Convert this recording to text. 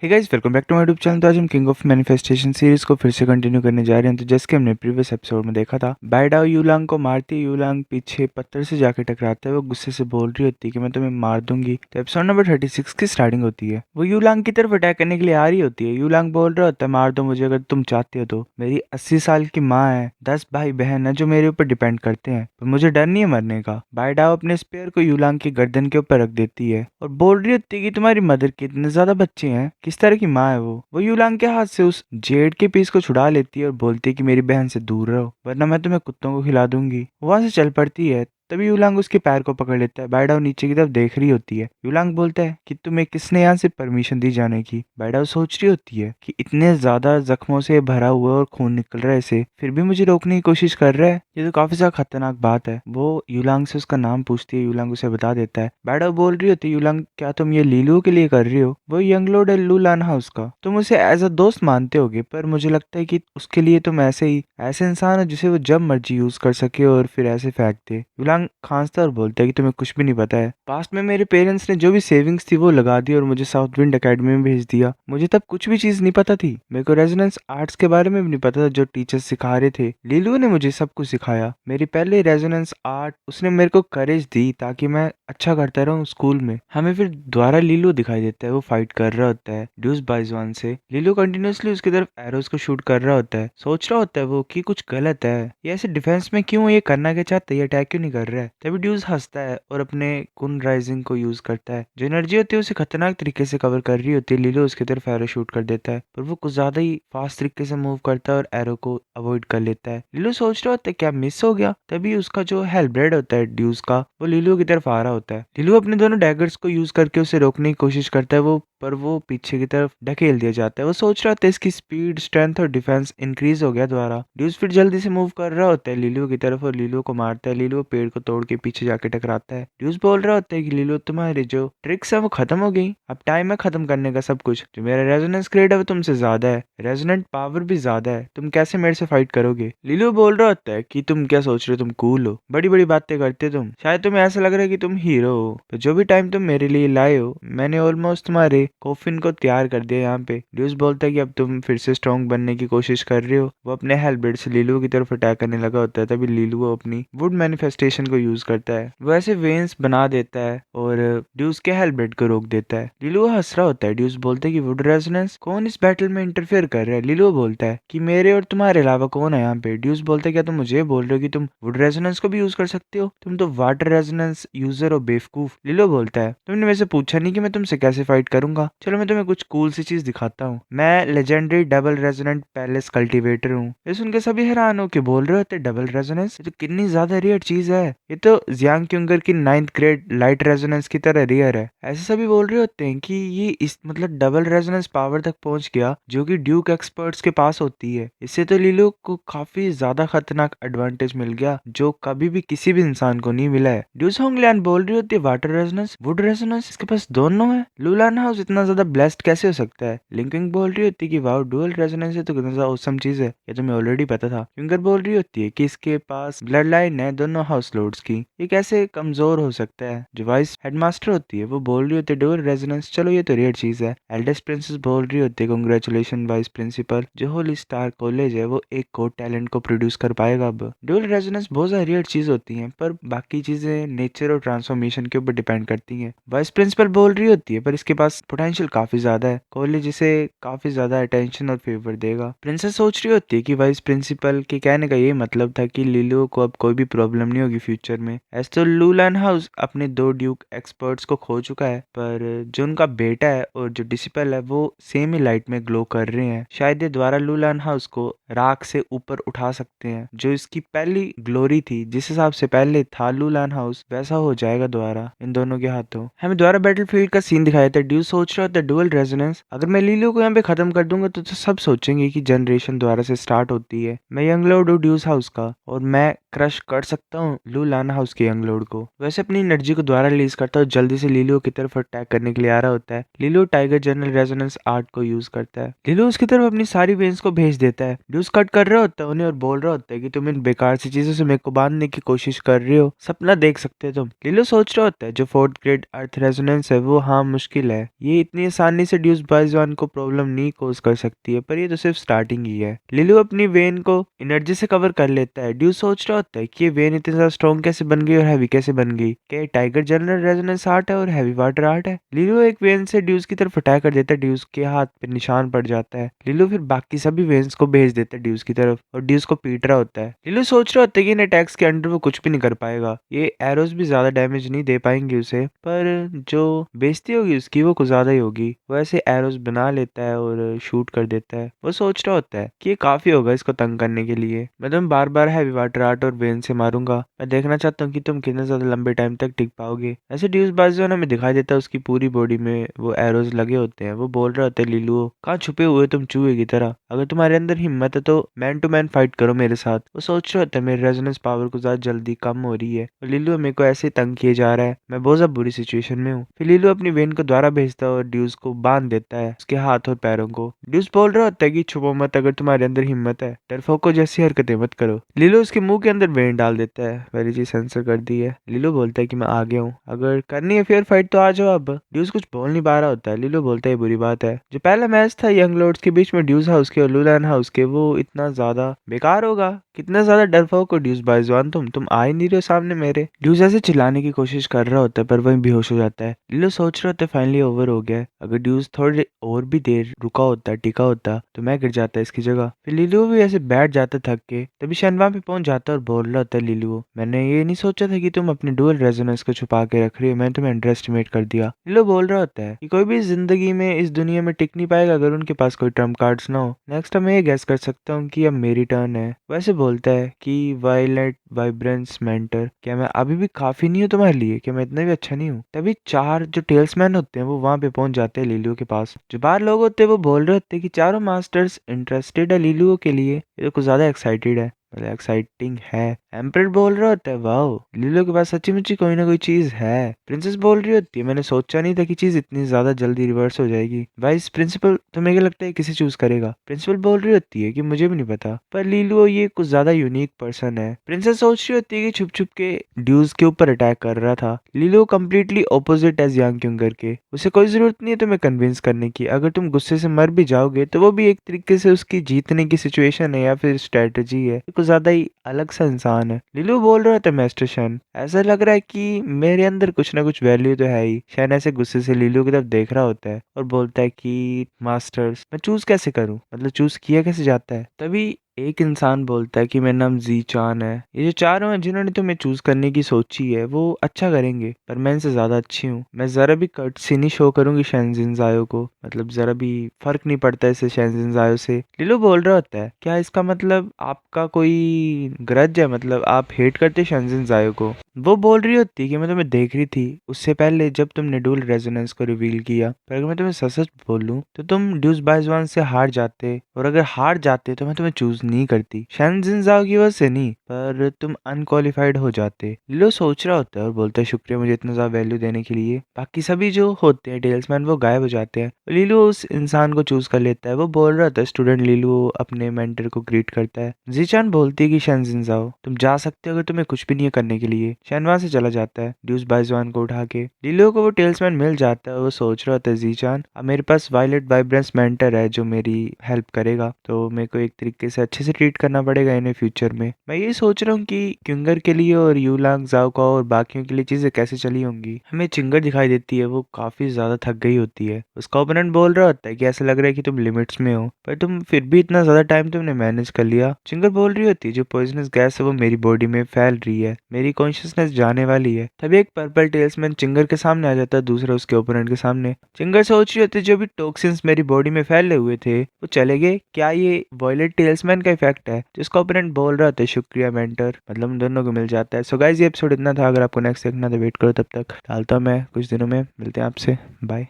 Hey guys, welcome back to my YouTube channel. तो आज हम किंग ऑफ मैनिफेस्टेशन सीरीज को फिर से कंटिन्यू करने जा रहे हैं। तो जैसे कि हमने प्रीवियस एपिसोड में देखा था, बाइडाओ यूलांग को मारती है। यूलांग पीछे पत्थर से जाके टकराता है। वो गुस्से से बोल रही होती है कि मैं तुम्हें मार दूंगी। तो एपिसोड नंबर 36 की स्टार्टिंग होती है। वो यूलांग की तरफ अटैक करने के लिए आ रही होती है। यूलांग बोल रहा होता है, मार दो मुझे अगर तुम चाहते हो तो। मेरी 80 साल की माँ है, 10 भाई बहन है जो मेरे ऊपर डिपेंड करते हैं, पर मुझे डर नहीं है मरने का। बाइडाओ अपने स्पेयर को यूलांग की गर्दन के ऊपर रख देती है और बोल रही होती है कि तुम्हारी मदर के इतने ज्यादा बच्चे हैं, किस तरह की माँ है वो यूलांग के हाथ से उस जेड के पीस को छुड़ा लेती है और बोलती है कि मेरी बहन से दूर रहो वरना मैं तुम्हें कुत्तों को खिला दूंगी। वहां से चल पड़ती है। तभी यूलांग उसके पैर को पकड़ लेता है। बाइडाओ नीचे की तरफ देख रही होती है। यूलांग बोलता है कि तुम्हें किसने यहाँ से परमिशन दी जाने की। बाइडाओ सोच रही होती है कि इतने ज्यादा जख्मों से भरा हुआ है और खून निकल रहा है इसे, फिर भी मुझे रोकने की कोशिश कर रहा है। ये तो काफी ज्यादा खतरनाक बात है। वो यूलांग से उसका नाम पूछती है। यूलांग उसे बता देता है। बाइडाओ बोल रही होती है, यूलांग क्या तुम ये लीलू के लिए कर रही हो? वो यंग लॉर्ड है लूलान हाउस का। तुम उसे एज अ दोस्त मानते होगे, पर मुझे लगता है कि उसके लिए तुम ऐसे इंसान हो जिसे वो जब मर्जी यूज कर सके और फिर ऐसे फेंक दे। युलांग खांसता और बोलता है कि तुम्हें कुछ भी नहीं पता है। पास्ट में मेरे पेरेंट्स ने जो भी सेविंग्स थी वो लगा दी और मुझे साउथ विंड एकेडमी में भेज दिया। मुझे तब कुछ भी चीज नहीं पता थी। मेरे को रेजोनेंस आर्ट्स के बारे में भी नहीं पता था जो टीचर्स सिखा रहे थे। लीलू ने मुझे सब कुछ सिखाया। मेरी पहले रेजोनेंस आर्ट उसने मेरे को करेज दी ताकि मैं अच्छा करता रहूं स्कूल में। हमें फिर दोबारा लीलू दिखाई देता है। वो फाइट कर रहा होता है ड्यूस बाइजवान से। लीलू कंटिन्यूअसली उसकी तरफ एरोस को शूट कर रहा होता है। सोच रहा होता है वो कि कुछ गलत है, ये ऐसे डिफेंस में क्यों, ये करना क्या चाहता है, ये अटैक क्यों नहीं कर रहा है। तभी ड्यूस हंसता है और अपने कुन राइजिंग को यूज करता है। जो एनर्जी होती है उसे खतरनाक तरीके से कवर कर रही होती है। लीलू उसकी तरफ एरो शूट कर देता है, पर वो कुछ ज्यादा ही फास्ट तरीके से मूव करता है और एरो को अवॉइड कर लेता है। लीलू सोच रहा होता है क्या मिस हो गया। तभी उसका जो हेलब्रेड होता है ड्यूस का, वो लीलू की तरफ आ रहा होता है। लीलू अपने दोनों डैगर्स को यूज करके उसे रोकने की कोशिश करता है, पर वो पीछे की तरफ ढकेल दिया जाता है। वो सोच रहा था इसकी स्पीड, स्ट्रेंथ और डिफेंस इंक्रीज हो गया दोबारा। ड्यूस फिर जल्दी से मूव कर रहा होता है लीलू की तरफ और लीलू को मारता है। लीलू पेड़ को तोड़ के पीछे जाके टकराता है। ड्यूस बोल रहा होता है कि लीलू तुम्हारी जो ट्रिक्स है वो खत्म हो गई, अब टाइम है खत्म करने का सब कुछ। जो मेरा रेजोनेंस ग्रेड है वो तुमसे ज्यादा है, रेजोनेंट पावर भी ज्यादा है, तुम कैसे मेरे से फाइट करोगे। लीलू बोल रहा होता है कि तुम क्या सोच रहे हो, तुम कूल हो, बड़ी बड़ी बातें करते हो तुम, शायद तुम्हें ऐसा लग रहा है कि तुम हीरो हो, तो जो भी टाइम तुम मेरे लिए लाए हो मैंने ऑलमोस्ट तुम्हारे कॉफिन को तैयार कर दिया यहाँ पे। ड्यूस बोलता है कि अब तुम फिर से स्ट्रॉन्ग बनने की कोशिश कर रहे हो। वो अपने हेलब्रेड से लीलू की तरफ अटैक करने लगा होता है। तभी लीलू वो अपनी वुड मैनिफेस्टेशन को यूज करता है। वो ऐसे वेन्स बना देता है और ड्यूस के हेलब्रेड को रोक देता है। लीलू हंस रहा होता है। ड्यूस बोलता है कि वुड रेजोनेंस, कौन इस बैटल में इंटरफेयर कर रहा है। लीलू बोलता है कि मेरे और तुम्हारे अलावा कौन है यहाँ पे। ड्यूस बोलता है क्या तुम मुझे बोल रहे हो कि तुम वुड रेजोनेंस को भी यूज कर सकते हो, तुम तो वाटर रेजोनेंस यूजर हो बेवकूफ। लीलू बोलता है तुमने मेरे से पूछा नहीं कि मैं तुमसे कैसे फाइट करूंगा, चलो मैं तुम्हें कुछ कूल सी चीज दिखाता हूँ। मैं legendary double resonant palace cultivator हूँ। ये सुन के सभी हैरान हो के बोल रहे होते डबल रेजोनेंस, ये तो कितनी ज्यादा रेयर चीज है, ये तो जियांग क्यूंगर की 9th ग्रेड लाइट रेजोनेंस की तरह रेयर है। ऐसे सभी बोल रहे होते हैं कि ये इस मतलब डबल रेजोनेंस पावर तक पहुंच गया जो कि ड्यूक एक्सपर्ट्स के पास होती है। इससे तो लीलू को काफी ज्यादा खतरनाक एडवांटेज मिल गया जो कभी भी किसी भी इंसान को नहीं मिला है। ड्यूस होंगलियान बोल रही होती है वाटर रेजोनेंस, वुड रेजोनेंस, इसके पास दोनों है। लूलान हाउस इतना ज्यादा ब्लेस्ड कैसे हो सकता है। लिंकिंग बोल रही होती है कि वाओ डुअल रेजोनेंस है तो कितना ज्यादा औसम चीज है, ये तो मैं ऑलरेडी पता था। क्यूंगर बोल रही होती है कि इसके पास ब्लड लाइन है दोनों हाउस लॉर्ड्स की, ये कैसे कमजोर हो सकता है। जो वाइस हेडमास्टर होती है वो बोल रही होती है डुअल रेजोनेंस, चलो ये तो रेयर चीज है। एल्डेस्ट प्रिंसेस बोल रही होती है कांग्रेचुलेशन वाइस प्रिंसिपल, जो होली स्टार कॉलेज है वो एक कोड टैलेंट को प्रोड्यूस कर पाएगा अब। डुअल रेजोनेंस बहुत सारी रेयर चीज होती है, पर बाकी चीजें नेचर और ट्रांसफॉर्मेशन के ऊपर डिपेंड करती हैं। वाइस प्रिंसिपल बोल रही होती है पर इसके पास पोटेंशियल काफी ज्यादा है, कॉलेज इसे काफी ज्यादा अटेंशन और फेवर देगा। प्रिंसेस सोच रही होती है कि वाइस प्रिंसिपल के कहने का ये मतलब था कि लीलू को अब कोई भी प्रॉब्लम नहीं होगी फ्यूचर में। ऐसे तो लूलान हाउस अपने 2 ड्यूक एक्सपर्ट्स को खो चुका है, पर जो उनका बेटा है और जो डिसिपल है वो सेम ही लाइट में ग्लो कर रहे हैं। शायद ये द्वारा लूलान हाउस को राख से ऊपर उठा सकते हैं। जो इसकी पहली ग्लोरी थी, जिस हिसाब से पहले था लूलान हाउस, वैसा हो जाएगा द्वारा इन दोनों के हाथों। हमें द्वारा बैटलफील्ड का सीन दिखाया था। ड्यूस सोच रहा था डुअल रेजोनेंस, अगर मैं लीलू को यहाँ पे खत्म कर दूंगा तो सब सोचेंगे कि जनरेशन द्वारा से स्टार्ट होती है। मैं यंग लॉर्ड हूँ ड्यूस हाउस का और मैं क्रश कर सकता हूँ लूलान हाउस के यंग लॉर्ड को। वैसे अपनी एनर्जी को द्वारा रिलीज करता है, जल्दी से लीलू की तरफ अटैक करने के लिए आ रहा होता है। लीलू टाइगर जनरल रेजोनेंस आर्ट को यूज करता है। लीलू उसकी तरफ अपनी सारी वेन्स को भेज देता है। ड्यूस कट कर रहा होता है उन्हें और बोल रहा होता है कि तुम इन बेकार सी चीजों से मेरे को बांधने की कोशिश कर रहे हो, सपना देख सकते हो तुम। लीलू सोच रहा होता है जो 4th ग्रेड अर्थ रेजोनेंस है वो हाँ मुश्किल है, ये इतनी आसानी से ड्यूस बाइजवान को प्रॉब्लम नहीं कोज कर सकती है, पर ये तो सिर्फ स्टार्टिंग ही है। लिलू अपनी वेन को एनर्जी से कवर कर लेता है। ड्यूस सोच रहा होता है कि ये वेन इतनी ज्यादा स्ट्रॉन्ग कैसे बन गई और हैवी कैसे बन गई। क्या ये टाइगर जनरल रेजोनेंस आर्ट है और हैवी वाटर आर्ट है? लिलू एक वेन से ड्यूस की तरफ अटैक कर देता है। ड्यूस के हाथ पे निशान पड़ जाता है। लिलू फिर बाकी सभी वेन्स को भेज देता है ड्यूस की तरफ और ड्यूस को पीट रहा होता है। लिलू सोच रहा होता है कि इन अटैक्स के अंडर वो कुछ भी नहीं कर पाएगा। ये एरोज भी ज्यादा डैमेज नहीं दे पाएंगे उसे, पर जो बेइज्जती होगी उसकी वो कुछ ज्यादा ही होगी। वो ऐसे एरोज बना लेता है और शूट कर देता है। वो सोच रहा होता है कि ये काफी होगा इसको तंग करने के लिए। मैं तुम बार बार हैवी वाटर आर्ट और वेन से मारूंगा। मैं देखना चाहता हूँ कि तुम कितने ज्यादा लंबे टाइम तक टिक पाओगे। ऐसे ड्यूस बाजवान हमें दिखाई देता है उसकी पूरी बॉडी में वो एरोज लगे होते हैं। वो बोल रहा होता है, लीलू कहाँ छुपे हुए तुम चूहे की तरह? अगर तुम्हारे अंदर हिम्मत है तो मैन टू मैन फाइट करो मेरे साथ। वो सोच रहा होता है मेरी रेजोनेंस पावर को ज्यादा जल्दी कम हो रही है और लीलू मेरे को ऐसे तंग किए जा रहा है। मैं बहुत ज्यादा बुरी सिचुएशन में हूँ। फिर लीलू अपनी वेन को द्वारा भेजता है और ड्यूस को बांध देता है उसके हाथ और पैरों को। ड्यूस बोल रहा होता है कि छुपो मत, अगर तुम्हारे अंदर हिम्मत है डरपोको जैसी हरकतें मत करो। लीलू उसके मुंह के अंदर वेन डाल देता है। पहली चीज सेंसर कर दी है। लीलू बोलता है कि मैं आ गया हूँ, अगर करनी है फेयर फाइट तो आ जाओ। अब ड्यूस कुछ बोल नहीं पा रहा होता है। लीलू बोलता है बुरी बात है, जो पहला मैच था यंग लॉर्ड्स के बीच में ड्यूस हाउस के और लुलान हाउस के, वो इतना ज्यादा बेकार होगा। कितना ज्यादा डरपोक हो ड्यूस बाइजवान, तुम आ ही नहीं रहे हो सामने मेरे। ड्यूस ऐसे चिल्लाने की कोशिश कर रहा होता है पर वही बेहोश हो जाता है। लीलू सोच रहा होता है फाइनली ओवर हो गया है। अगर ड्यूस थोड़ी और भी देर रुका होता, टिका होता, तो मैं गिर जाता इसकी जगह। फिर लीलू भी ऐसे बैठ जाता थक के। तभी शन वहां पे पहुंच जाता और बोल रहा होता है, लीलू मैंने ये नहीं सोचा था कि तुम अपने डुअल रेजोनेंस को छुपा के रख रही हो। मैंने तुम्हें अंडर एस्टिमेट कर दिया। लीलू बोल रहा होता है कि कोई भी जिंदगी में इस दुनिया में टिक नहीं पाएगा अगर उनके पास कोई ट्रम्प कार्ड्स ना हो। नेक्स्ट मैं ये गैस कर सकता हूँ कि अब मेरी टर्न है। वैसे बोलता है कि वायलेट वाइब्रेंस मेंटर, क्या मैं अभी भी काफी नहीं हूँ तुम्हारे लिए? क्या मैं इतना भी अच्छा नहीं हूँ? तभी चार जो टेल्समैन होते हैं वो वहां पे पहुंच जाते हैं लीलू के पास। जो बाहर लोग होते हैं वो बोल रहे होते हैं कि चारों मास्टर्स इंटरेस्टेड है लीलू के लिए। ये तो कुछ ज्यादा एक्साइटेड है, मतलब एक्साइटिंग है। एम्परर बोल रहा होता है वाओ, लीलो के पास सच्ची मुच्ची कोई ना कोई चीज है। प्रिंसेस बोल रही होती है मैंने सोचा नहीं था कि चीज इतनी ज्यादा जल्दी रिवर्स हो जाएगी। वाइस प्रिंसिपल तुम्हें क्या लगता है किसे चूज करेगा? प्रिंसिपल बोल रही होती है कि मुझे भी नहीं पता, पर लीलो ये कुछ ज्यादा यूनिक पर्सन है। प्रिंसेस सोच रही होती है कि छुप छुप के ड्यूज के ऊपर अटैक कर रहा था। लीलो कम्प्लीटली ऑपोजिट एज यांग क्यों करके, उसे कोई जरूरत नहीं है तुम्हें कन्विंस करने की। अगर तुम गुस्से से मर भी जाओगे तो वो भी एक तरीके से उसकी जीतने की सिचुएशन है या फिर स्ट्रेटजी है। कुछ ज्यादा ही अलग सा इंसान है। लिलू बोल रहा था मास्टर शन, ऐसा लग रहा है कि मेरे अंदर कुछ ना कुछ वैल्यू तो है ही। शन ऐसे गुस्से से लिलू की तरफ देख रहा होता है और बोलता है कि मास्टर्स मैं चूज कैसे करूं, मतलब चूज किया कैसे जाता है? तभी एक इंसान बोलता है कि मेरा नाम जी चान है। ये जो चारों हैं जिन्होंने तुम्हें चूज करने की सोची है वो अच्छा करेंगे, पर मैं इनसे ज्यादा अच्छी हूँ। मैं जरा भी कर्टसी नहीं शो करूंगी शेंजिन जायो को, मतलब जरा भी फर्क नहीं पड़ता इससे शेंजिन जायो से। लिलो बोल रहा होता है क्या इसका मतलब आपका कोई ग्रज है, मतलब आप हेट करते शेंजिन जायो को? वो बोल रही होती है कि मैं तुम्हें देख रही थी उससे पहले जब तुमने डुअल रेजोनेंस को रिवील किया, पर अगर मैं तुम्हें सच सच बोलूं तो तुम ड्यूस बाइजवान से हार जाते, और अगर हार जाते तो मैं तुम्हें चूज नहीं करती। शेंजिन जाओ की वजह से नहीं, पर तुम अनक्वालिफाइड हो जाते। लिलो सोच रहा होता है और बोलता है शुक्रिया मुझे इतना ज्यादा वैल्यू देने के लिए। बाकी सभी जो होते हैं टेल्समैन वो गायब हो जाते हैं। लिलो उस इंसान को चूज कर लेता है। वो बोल रहा था स्टूडेंट लिलो अपने मेंटर को ग्रीट करता है। जीचान बोलती है कि शेंजिन जाओ तुम जा सकते हो अगर तुम्हें कुछ भी नहीं है करने के लिए। शैन वहां से चला जाता है ड्यूस बाइजवान को उठा के। लिलो को वो टेल्समैन मिल जाता है। वो सोच रहा था जीचान अब मेरे पास वायलेट वाइब्रेंस मेंटर है जो मेरी हेल्प करेगा, तो मेरे को एक तरीके से अच्छे से ट्रीट करना पड़ेगा इन्हें फ्यूचर में। मैं ये सोच रहा हूँ कि क्युंगर के लिए और यूलांग जाओका और बाकियों के लिए चीजें कैसे चली होंगी। हमें चिंगर दिखाई देती है, वो काफी ज्यादा थक गई होती है। उसका ओपोनेंट बोल रहा होता है कि ऐसा लग रहा है कि तुम लिमिट्स में हो, पर तुम फिर भी इतना ज्यादा टाइम तुमने मैनेज कर लिया। चिंगर बोल रही होती है जो पॉइजनस गैस है वो मेरी बॉडी में फैल रही है, मेरी कॉन्शियसनेस जाने वाली है। तभी एक पर्पल टेल्समैन चिंगर के सामने आ जाता है, दूसरा उसके ओपोनेंट के सामने। चिंगर सोच रही होती है जो भी टॉक्सिन्स मेरी बॉडी में फैले हुए थे वो चले गए, क्या ये वॉयलेट टेल्समैन का इफेक्ट है? जिसका ओपोनेंट बोल रहा था शुक्रिया मेंटर, मतलब उन दोनों को मिल जाता है। सो गाइस ये एपिसोड इतना था, अगर आपको नेक्स्ट देखना तो वेट करो, तब तक डालता हूं मैं कुछ दिनों में। मिलते हैं आपसे, बाय।